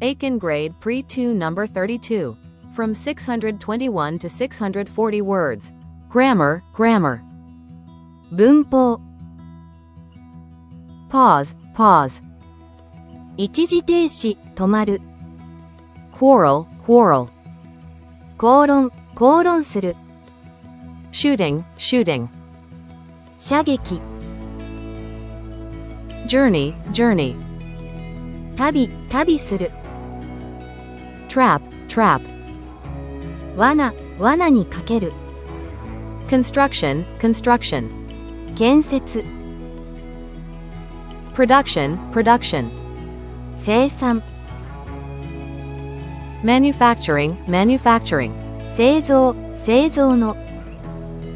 Aiken Grade Pre-2 Number 32. From 621 to 640 words. Grammar, grammar. 文法、 Pause, pause. 一時停止、止まる、 Quarrel, quarrel. 口論、口論する、 Shooting, shooting. 射撃、 Journey, journey. 旅、旅する、 Trap, trap. 罠、罠にかける、 Construction, construction. 建設、 Production, production. 生産、 Manufacturing, manufacturing. 製造、製造の、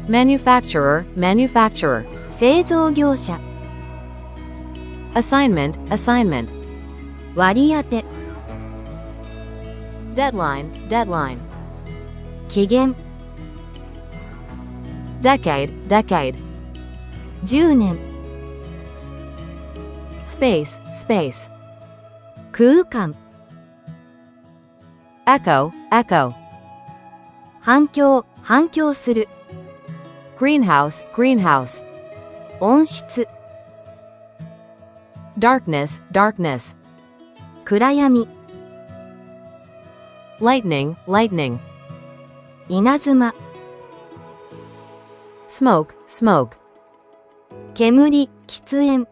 Manufacturer, manufacturer. 製造業者、 Assignment, assignment. 割り当て、 Deadline, deadline. 期限、 Decade, decade. 10年、 Space, space. 空間、 Echo, echo. 反響、反響する、 Greenhouse, greenhouse. 温室、 Darkness, darkness. 暗闇、 Lightning, lightning. 稲妻、 Smoke, smoke. 煙、喫煙、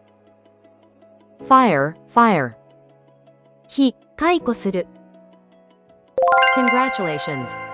Fire, fire. 火、解雇する。Congratulations.